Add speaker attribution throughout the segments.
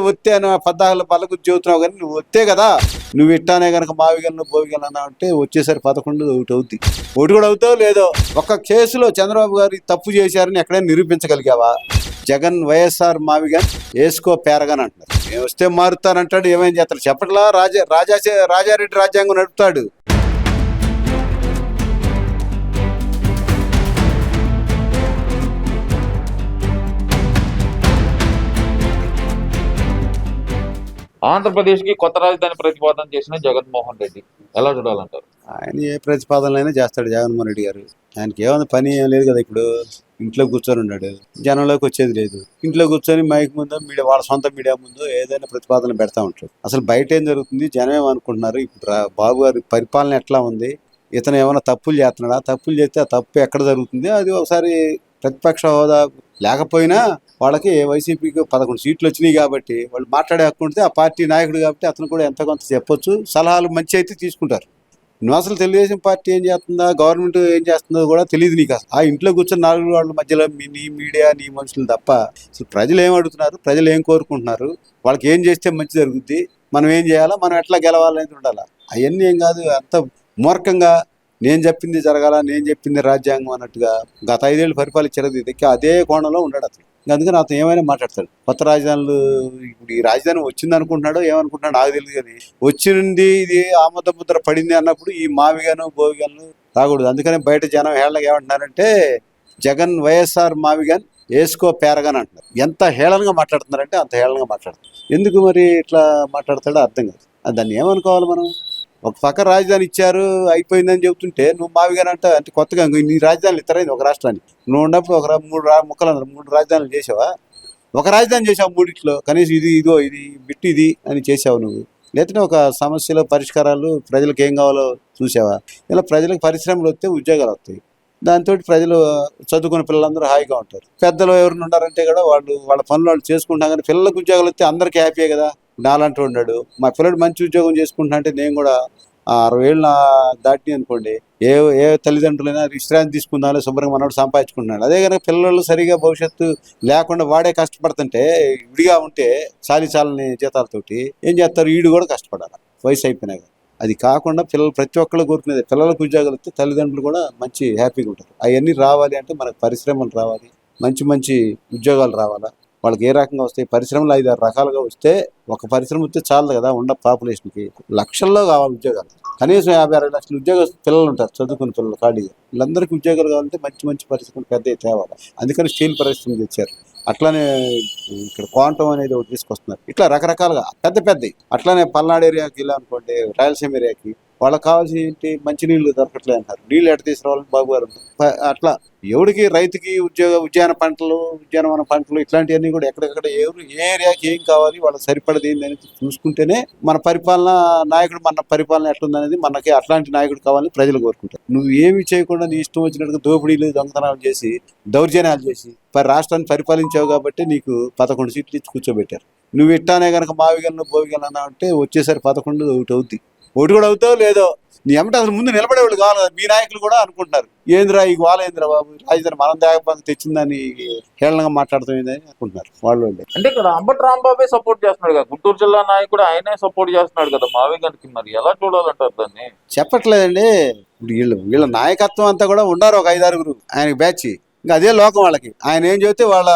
Speaker 1: ఒత్తే అని పద్దాకలు పళ్ళకు చెబుతున్నావు కానీ నువ్వు ఒత్తే కదా. నువ్వు ఇట్టానే కనుక మావిగలను బోవిగలను అంటే వచ్చేసరి 11 ఒకటి అవుద్ది. ఒకటి కూడా అవుతావు లేదో. ఒక్క కేసులో చంద్రబాబు గారు తప్పు చేశారని ఎక్కడైనా నిరూపించగలిగావా? జగన్ వైఎస్ఆర్ మావిగన్ వేసుకో పేరగాని అంటున్నారు. నేను వస్తే మారుతానంటాడు, ఏమేం చేస్తాడు చెప్పట్లా. రాజారెడ్డి రాజ్యాంగం నడుపుతాడు.
Speaker 2: ఆంధ్రప్రదేశ్కి కొత్త రాజధాని ప్రతిపాదన చేసిన జగన్మోహన్ రెడ్డి ఎలా చూడాలంటారు?
Speaker 1: ఆయన ఏ ప్రతిపాదనలైనా చేస్తాడు జగన్మోహన్ రెడ్డి గారు. ఆయనకి ఏమైనా పని ఏం లేదు కదా. ఇప్పుడు ఇంట్లో కూర్చొని ఉన్నాడు, జనంలోకి వచ్చేది లేదు. ఇంట్లో కూర్చొని మైక్ ముందు మీడియా, వాళ్ళ సొంత మీడియా ముందు ఏదైనా ప్రతిపాదన పెడతా ఉంటాడు. అసలు బయట ఏం జరుగుతుంది, జనం ఏమనుకుంటున్నారు, ఇప్పుడు బాబు గారి పరిపాలన ఎట్లా ఉంది, ఇతను ఏమైనా తప్పులు చేస్తున్నాడా, తప్పులు చేస్తే ఆ తప్పు ఎక్కడ జరుగుతుంది, అది ఒకసారి ప్రతిపక్ష హోదా లేకపోయినా వాళ్ళకి వైసీపీకి 11 సీట్లు వచ్చినాయి కాబట్టి వాళ్ళు మాట్లాడే హక్కు ఉంటే, ఆ పార్టీ నాయకుడు కాబట్టి అతను కూడా ఎంత కొంత చెప్పొచ్చు. సలహాలు మంచి అయితే తీసుకుంటారు. నువ్వు అసలు తెలుగుదేశం పార్టీ ఏం చేస్తుందా, గవర్నమెంట్ ఏం చేస్తుందో కూడా తెలియదు నీకు. అసలు ఆ ఇంట్లో కూర్చొని 4 వాళ్ళ మధ్యలో నీ మీడియా నీ మనుషులు తప్ప అసలు ప్రజలు ఏం అడుగుతున్నారు, ప్రజలు ఏం కోరుకుంటున్నారు, వాళ్ళకి ఏం చేస్తే మంచి జరుగుద్ది, మనం ఏం చేయాలా, మనం ఎట్లా గెలవాలనేది ఉండాలా. అవన్నీ ఏం కాదు. అంత మూర్ఖంగా నేను చెప్పింది జరగాల, నేను చెప్పింది రాజ్యాంగం అన్నట్టుగా గత 5 ఏళ్ళు పరిపాలించారు. అదే కోణంలో ఉన్నాడు అతను. అందుకని అతను ఏమైనా మాట్లాడతాడు. కొత్త రాజధానులు, ఇప్పుడు ఈ రాజధాని వచ్చింది అనుకుంటున్నాడో ఏమనుకుంటున్నాడు నాకు తెలియదు. కానీ వచ్చింది, ఇది ఆమోద ముద్ర పడింది అన్నప్పుడు ఈ మావిగాను బోవిగాను రాకూడదు. అందుకని బయట జనం హేళనగా ఏమంటున్నారంటే జగన్ వైఎస్ఆర్ మావిగాన్ వేసుకో పేరగాని అంటున్నారు. ఎంత హేళనగా మాట్లాడుతున్నారంటే అంత హేళనగా మాట్లాడుతున్నారు. ఎందుకు మరి ఇట్లా మాట్లాడతాడో అర్థం కాదు. దాన్ని ఏమనుకోవాలి మనం? ఒక పక్క రాజధాని ఇచ్చారు అయిపోయిందని చెబుతుంటే నువ్వు మావిగాని అంటే కొత్తగా నీ రాజధానులు ఇస్తారైంది ఒక రాష్ట్రానికి. నువ్వు ఉన్నప్పుడు ఒక 3 ముక్కలు అన్నారు, 3 రాజధానులు చేసావా? ఒక రాజధాని చేసావు 3 కనీసం ఇది బిట్టి ఇది అని చేసావు నువ్వు. లేకపోతే ఒక సమస్యలో పరిష్కారాలు ప్రజలకు ఏం కావాలో చూసావా? ఇలా ప్రజలకు పరిశ్రమలు వస్తే ఉద్యోగాలు వస్తాయి. దాంతో ప్రజలు చదువుకున్న పిల్లలందరూ హాయిగా ఉంటారు. పెద్దలు ఎవరిని ఉన్నారంటే కూడా వాళ్ళ పనులు వాళ్ళు చేసుకుంటాం. కానీ పిల్లలకు ఉద్యోగాలు వస్తే అందరికీ హ్యాపీయే కదా. నాలంటూ ఉన్నాడు, మా పిల్లడు మంచి ఉద్యోగం చేసుకుంటా అంటే నేను కూడా 60 ఏళ్ళు దాటి అనుకోండి, ఏ తల్లిదండ్రులైనా విశ్రాంతి తీసుకుందామని శుభ్రంగా మనోడు సంపాదించుకుంటున్నాడు. అదే కనుక పిల్లలు సరిగా భవిష్యత్తు లేకుండా వాడే కష్టపడుతుంటే, విడిగా ఉంటే చాలని జీతాలతోటి ఏం చేస్తారు, వీడు కూడా కష్టపడాలి వయసు అయిపోయినాక. అది కాకుండా ప్రతి ఒక్కళ్ళు కోరుకునేది పిల్లలకు ఉద్యోగాలు వస్తే తల్లిదండ్రులు కూడా మంచి హ్యాపీగా ఉంటారు. అవన్నీ రావాలి అంటే మనకు పరిశ్రమలు రావాలి, మంచి ఉద్యోగాలు రావాలా. వాళ్ళకి ఏ రకంగా వస్తాయి, పరిశ్రమలు 5-6 రకాలుగా వస్తే ఒక పరిశ్రమ వస్తే చాలదు కదా. ఉన్న పాపులేషన్కి లక్షల్లో కావాలి ఉద్యోగాలు. కనీసం 50-60 లక్షల ఉద్యోగాలు పిల్లలు ఉంటారు, చదువుకున్న పిల్లలు ఖాళీగా. వీళ్ళందరికీ ఉద్యోగాలు కావాలంటే మంచి పరిశ్రమలు పెద్దవి తేవాలి. అందుకని స్టీల్ పరిశ్రమ తెచ్చారు. అట్లానే ఇక్కడ క్వాంటమ్ అనేది ఒకటి తీసుకొస్తున్నారు. ఇట్లా రకరకాలుగా పెద్దవి. అట్లానే పల్నాడు ఏరియాకి ఇలా అనుకోండి, రాయలసీమ ఏరియాకి వాళ్ళకి కావాల్సిన ఏంటి, మంచినీళ్ళు దొరకట్లేదు అంటారు. నీళ్ళు ఎట తీసుకురావాలని బాబు గారు అట్లా ఎవడికి రైతుకి ఉద్యానవన పంటలు ఇట్లాంటివన్నీ కూడా ఎక్కడెక్కడ ఏ ఏరియాకి ఏం కావాలి, వాళ్ళకి సరిపడది ఏందని చూసుకుంటేనే మన పరిపాలన నాయకుడు, మన పరిపాలన ఎట్లుందనేది మనకి అట్లాంటి నాయకుడు కావాలని ప్రజలు కోరుకుంటారు. నువ్వు ఏమి చేయకుండా నీ ఇష్టం వచ్చినట్టుగా దోపిడీలు దొంగతనాలు చేసి దౌర్జన్యాలు చేసి రాష్ట్రాన్ని పరిపాలించావు కాబట్టి నీకు 11 సీట్లు ఇచ్చి కూర్చోబెట్టారు. నువ్వు ఇట్టానే కనుక మావిగలను బోవిగలను అంటే వచ్చేసరి 11 ఒకటి అవుద్ది. ఒకటి కూడా అవుతావు లేదో. నీ ఏమంటే అసలు ముందు నిలబడేవాళ్ళు కావాలి కదా. మీ నాయకులు కూడా అనుకుంటున్నారు, ఏంద్రా ఈ వాలేంద్ర బాబు రాజధాని మనం దాగబాగా తెచ్చిందని హేళనగా మాట్లాడుతుందని అనుకుంటున్నారు వాళ్ళు.
Speaker 2: అంటే ఇక్కడ అంబటి రాంబాబే సపోర్ట్ చేస్తున్నాడు కదా, గుంటూరు జిల్లా నాయకుడు ఆయనే సపోర్ట్ చేస్తున్నాడు కదా మావిగానికి. మరి ఎలా చూడాలంటారు దాన్ని?
Speaker 1: చెప్పట్లేదండి. ఇప్పుడు వీళ్ళ నాయకత్వం అంతా కూడా ఉన్నారు ఒక 5-6 ఆయనకి బ్యాచ్. ఇంకా అదే లోకం వాళ్ళకి. ఆయన ఏం చెబితే వాళ్ళ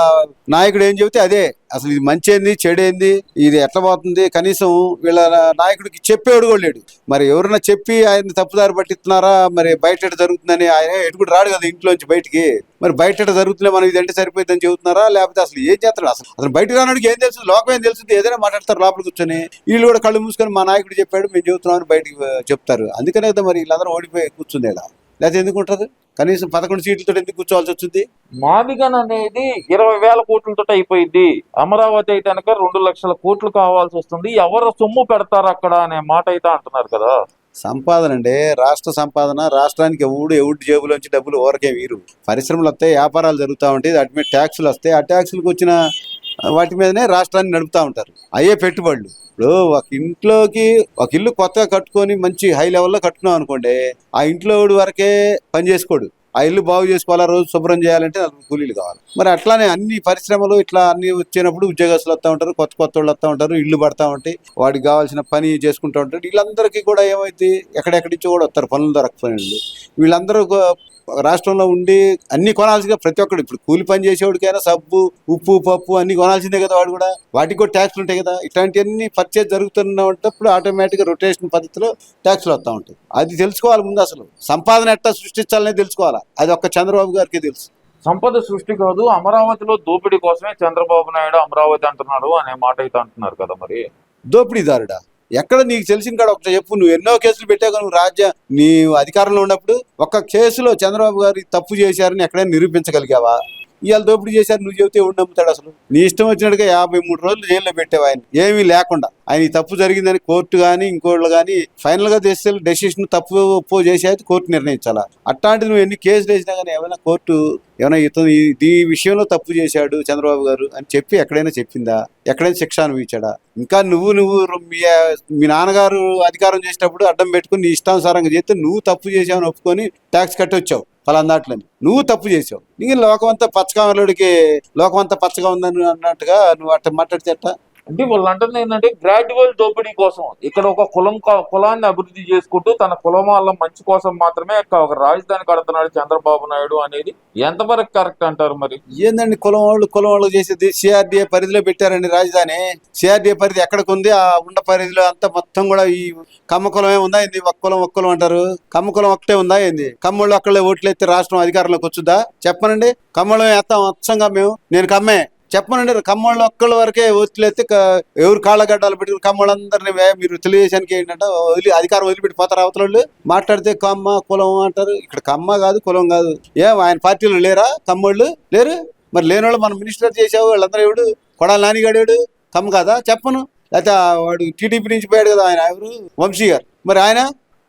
Speaker 1: నాయకుడు ఏం చెబితే అదే. అసలు ఇది మంచి ఏంది చెడేంది, ఇది ఎట్లా పోతుంది, కనీసం వీళ్ళ నాయకుడికి చెప్పేవాడు కూడా లేడు. మరి ఎవరన్నా చెప్పి ఆయన తప్పుదారి పట్టిస్తున్నారా, మరి బయట జరుగుతుందని ఆయన ఎటుకుడు రాడు కదా ఇంట్లోంచి బయటికి. మరి బయట జరుగుతుందే మనం ఇదంటే సరిపోయిందని చెబుతున్నారా, లేకపోతే అసలు ఏం చేస్తాడు? అసలు బయటకు రానడికి ఏం తెలుసు, లోకం ఏం తెలుస్తుంది, ఏదైనా మాట్లాడతారు లోపల కూర్చొని. వీళ్ళు కూడా కళ్ళు మూసుకొని మా నాయకుడు చెప్పాడు మేము చెబుతున్నామని బయటికి చెప్తారు. అందుకనే కదా మరి వీళ్ళందరూ ఓడిపోయి కూర్చుంది ఇలా. లేకపోతే ఎందుకు ఉంటుంది? కనీసం 11 సీట్లతో ఎందుకు కూర్చోవాల్సి వచ్చింది?
Speaker 2: మావిగన్ అనేది 20,000 కోట్లతో అయిపోయింది. అమరావతి అయితే కనుక 2 లక్షల కోట్లు కావాల్సి వస్తుంది. ఎవరు సొమ్ము పెడతారు అక్కడ అనే మాట అయితే అంటున్నారు కదా.
Speaker 1: సంపాదన అండి, రాష్ట్ర సంపాదన. రాష్ట్రానికి ఎవడి జేబులోంచి డబ్బులు ఊరకే వీరు. పరిశ్రమలు వస్తాయి, వ్యాపారాలు జరుగుతూ ఉంటాయి, వాటి మీద ట్యాక్సులు వస్తాయి. ఆ ట్యాక్సులకు వచ్చిన వాటి మీదనే రాష్ట్రాన్ని నడుపుతూ ఉంటారు. అయ్యే పెట్టుబడులు. ఇప్పుడు ఒక ఇల్లు కొత్తగా కట్టుకొని మంచి హై లెవెల్లో కట్టుకున్నాం అనుకోండి, ఆ ఇంట్లో వరకే పని చేసుకోడు. ఆ ఇల్లు బాగు చేసుకోవాలా, రోజు శుభ్రం చేయాలంటే నలుగురు కూలీలు కావాలి. మరి అట్లానే అన్ని పరిశ్రమలు ఇట్లా అన్ని వచ్చినప్పుడు ఉద్యోగస్తులు వస్తూ ఉంటారు, కొత్త కొత్త వాళ్ళు వస్తూ ఉంటారు, ఇల్లు పడతా ఉంటాయి, వాడికి కావాల్సిన పని చేసుకుంటూ ఉంటారు. వీళ్ళందరికీ కూడా ఏమైంది, ఎక్కడెక్కడిచ్చో కూడా వస్తారు పనులు దొరకపోయిన వీళ్ళందరూ రాష్ట్రంలో ఉండి అన్ని కొనాల్సిందిగా ప్రతి ఒక్కడు. ఇప్పుడు కూలి పని చేసేవాడికైనా సబ్బు, ఉప్పు, పప్పు అన్ని కొనాల్సిందే కదా, వాడు కూడా వాటికి కూడా ట్యాక్స్లు ఉంటాయి కదా. ఇట్లాంటివన్నీ పర్చేజ్ జరుగుతున్నప్పుడు ఆటోమేటిక్గా రొటేషన్ పద్ధతిలో ట్యాక్స్లు వస్తూ ఉంటాయి. అది తెలుసుకోవాలి ముందు, అసలు సంపాదన ఎట్లా సృష్టించాలనే తెలుసుకోవాలి. అది ఒక్క చంద్రబాబు గారికి తెలుసు.
Speaker 2: సంపద సృష్టి కాదు, అమరావతిలో దోపిడీ కోసమే చంద్రబాబు నాయుడు అమరావతి అంటున్నాడు అనే మాట అయితే అంటున్నారు కదా. మరి
Speaker 1: దోపిడీదారుడా? ఎక్కడ నీకు తెలిసిన కాడ ఒకటి చెప్పు. నువ్వు ఎన్నో కేసులు పెట్టావు, నువ్వు నీ అధికారంలో ఉన్నప్పుడు ఒక్క కేసులో చంద్రబాబు గారు తప్పు చేశారని ఎక్కడైనా నిరూపించగలిగావా? ఇవాళ దోపిడీ చేశారు నువ్వు చెబితే ఎవడు నమ్ముతాడు? అసలు నీ ఇష్టం వచ్చినట్టుగా 53 రోజులు జైల్లో పెట్టావు ఆయన, ఏమీ లేకుండా. ఆయన ఈ తప్పు జరిగిందని కోర్టు కానీ ఇంకోళ్ళు కానీ ఫైనల్ గా డెసిషన్ తప్పు ఒప్పు చేసేది కోర్టు నిర్ణయించాలా. అట్లాంటిది నువ్వు ఎన్ని కేసులు వేసినా కానీ ఏమైనా కోర్టు ఏమైనా ఇతను ఈ విషయంలో తప్పు చేశాడు చంద్రబాబు గారు అని చెప్పి ఎక్కడైనా చెప్పిందా? ఎక్కడైనా శిక్ష అనుభవించాడా? ఇంకా నువ్వు మీ నాన్నగారు అధికారం చేసేటప్పుడు అడ్డం పెట్టుకుని నీ ఇష్టానుసారంగా చేస్తే నువ్వు తప్పు చేసావని ఒప్పుకొని ట్యాక్స్ కట్టొచ్చావు పలాందాట్లని. నువ్వు తప్పు చేసావు. నీకు లోకమంతా పచ్చగా ఉన్నోడికి లోకమంతా పచ్చగా ఉందని అన్నట్టుగా నువ్వు అట్లా మాట్లాడితే అట్ట.
Speaker 2: అంటే వాళ్ళు అంటుంది ఏంటంటే గ్రాడ్యువల్ దోపిడీ కోసం ఇక్కడ ఒక కులాన్ని అభివృద్ధి చేసుకుంటూ తన కులం వాళ్ళ మంచి కోసం మాత్రమే ఒక రాజధాని కడుతున్నాడు చంద్రబాబు నాయుడు అనేది ఎంతవరకు కరెక్ట్ అంటారు? మరి
Speaker 1: ఏందండి కులం వాళ్ళు చేసేది? సిఆర్డిఏ పరిధిలో పెట్టారండి రాజధాని. సిఆర్డిఏ పరిధి ఎక్కడికి ఉంది? ఆ ఉండ పరిధిలో అంతా మొత్తం కూడా ఈ కమ్మ కులమే ఉందా ఏంది? ఒక్క కులం అంటారు. కమ్మ కులం ఒక్కటే ఉందా ఏంది? కమ్మళ్ళు ఒక్కళ్ళే ఓట్లు ఎత్తే రాష్ట్రం అధికారంలోకి వచ్చుద్దా? చెప్పనండి. కమ్మలం ఎత్తాం అచ్చంగా మేము. నేను కమ్మే చెప్పనండి. కమ్మోళ్ళు ఒక్కళ్ళ వరకే వదిలేస్తే ఎవరు కాళ్ళగడ్డలు పెట్టుకుని కమ్మోళ్ళందరినీ మీరు తెలుగుదేశానికి ఏంటంటే అధికారం వదిలిపెట్టి పోతారు. అవతల మాట్లాడితే కమ్మ కులం అంటారు. ఇక్కడ కమ్మ కాదు కులం కాదు. ఆయన పార్టీలో లేరా కమ్మోళ్ళు? లేరు. మరి లేనివాళ్ళు మనం మినిస్టర్ చేసావు వాళ్ళందరూ ఎవడు? కొడాలి నానిగాడు కమ్మ కాదా? చెప్పను. లేకపోతే వాడు టీడీపీ నుంచి పోయాడు కదా ఆయన, ఎవరు? వంశీ గారు. మరి ఆయన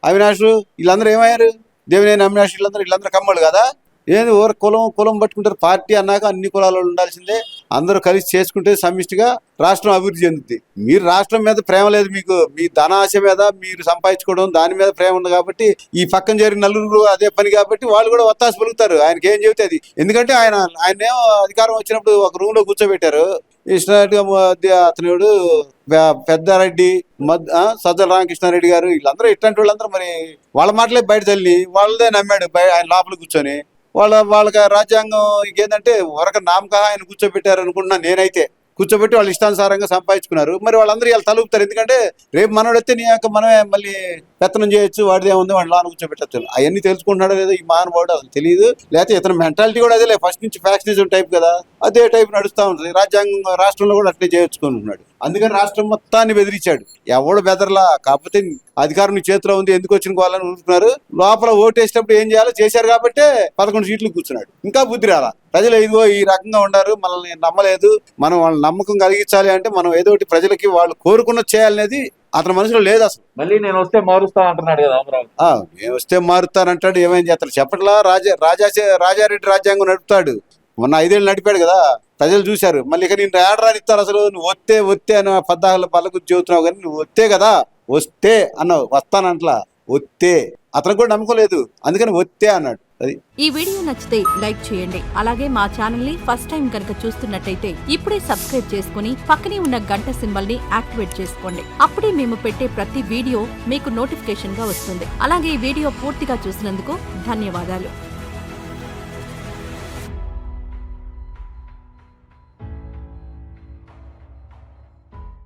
Speaker 1: అవినాష్ వీళ్ళందరూ ఏమయ్యారు? దేవినేని అవినాష్ వీళ్ళందరూ కమ్మోళ్ళు కదా? ఏది ఓర కులం పట్టుకుంటారు. పార్టీ అన్నాక అన్ని కులాలు ఉండాల్సిందే. అందరూ కలిసి చేసుకుంటే సమిష్టిగా రాష్ట్రం అభివృద్ధి చెందుతుంది. మీరు రాష్ట్రం మీద ప్రేమ లేదు మీకు, మీ ధనాశ మీద మీరు సంపాదించుకోవడం దాని మీద ప్రేమ ఉంది కాబట్టి ఈ పక్కన జరిగిన నలుగురు అదే పని కాబట్టి వాళ్ళు కూడా ఒత్తాస పలుకుతారు ఆయనకి ఏం చెబితే అది. ఎందుకంటే ఆయనేమో అధికారం వచ్చినప్పుడు ఒక రూమ్ లో కూర్చోబెట్టారు. ఇష్టం అతనుడు పెద్దారెడ్డి సజ్జల రామకృష్ణారెడ్డి గారు వీళ్ళందరూ ఇట్లాంటి వాళ్ళందరూ మరి వాళ్ళ మాటలే బయట తల్లి వాళ్ళదే నమ్మాడు ఆయన లోపల కూర్చొని. వాళ్ళకి రాజ్యాంగం ఇంకేందంటే వరకు నామకా ఆయన కూర్చోబెట్టారు అనుకుంటున్నా నేనైతే. కూర్చోబెట్టి వాళ్ళు ఇష్టానుసారంగా సంపాదించుకున్నారు. మరి వాళ్ళందరూ ఇలా తలుపుతారు. ఎందుకంటే రేపు మనోడైతే నీ యొక్క మనమే మళ్ళీ పెత్తనం చేయొచ్చు, వాడిదే ఉంది వాడు లోన కూర్చోబెట్టచ్చు. అవన్నీ తెలుసుకుంటున్నాడో లేదో ఈ మహానుభావుడు అసలు తెలియదు. లేకపోతే ఇతని మెంటాలిటీ కూడా అదే, ఫస్ట్ నుంచి ఫ్యాక్షనిజం టైప్ కదా, అదే టైప్ నడుస్తూ ఉంటుంది. రాజ్యాంగం రాష్ట్రంలో కూడా అట్లే చేయొచ్చుకుంటున్నాడు. అందుకని రాష్ట్రం మొత్తాన్ని బెదిరించాడు. ఎవడు బెదరలా. కాకపోతే అధికారం నీ చేతిలో ఉంది, ఎందుకు వచ్చిన వాళ్ళని ఊరుకున్నారు. లోపల ఓటేసేటప్పుడు ఏం చేయాలో చేశారు కాబట్టి 11 సీట్లు కూర్చున్నాడు. ఇంకా బుద్ధి రాలా. ప్రజలు ఇదిగో ఈ రకంగా ఉన్నారు, మనల్ని నమ్మలేదు, మనం వాళ్ళ నమ్మకం కలిగించాలి అంటే మనం ఏదో ఒకటి ప్రజలకి వాళ్ళు కోరుకున్నది చేయాలనేది అతని మనసులో లేదు అసలు.
Speaker 2: మళ్ళీ నేను వస్తే మారుస్తా అంటున్నాడు కదా అమరావతి.
Speaker 1: నేను వస్తే మారుతానంటాడు. ఏమేం చేస్తాడు చెప్పట్లా. రాజారెడ్డి రాజ్యాంగం నడుపుతాడు. మొన్న 5 ఏళ్ళు నడిపాడు కదా, ప్రజలు చూశారు. మళ్ళీ ఇక నేను ఏడరాని ఇస్తారు అసలు. నువ్వు వస్తే అని 14 పళ్ళకు చెబుతున్నావు కానీ నువ్వు వస్తే కదా, వస్తే అన్నావు, వస్తానంట్లా. వస్తే అతనికి కూడా నమ్మకం లేదు, అందుకని వస్తే అన్నాడు. అది.
Speaker 3: ఈ వీడియో నచ్చితే లైక్ చేయండి. అలాగే మా ఛానల్ ని ఫస్ట్ టైం కనుక చూస్తున్నట్టయితే ఇప్పుడే సబ్స్క్రైబ్ చేసుకుని పక్కనే ఉన్న గంట సింబల్ ని యాక్టివేట్ చేసుకోండి. అప్పుడే మేము పెట్టే ప్రతి వీడియో మీకు నోటిఫికేషన్ గా వస్తుంది. అలాగే ఈ వీడియో పూర్తిగా చూసినందుకు ధన్యవాదాలు.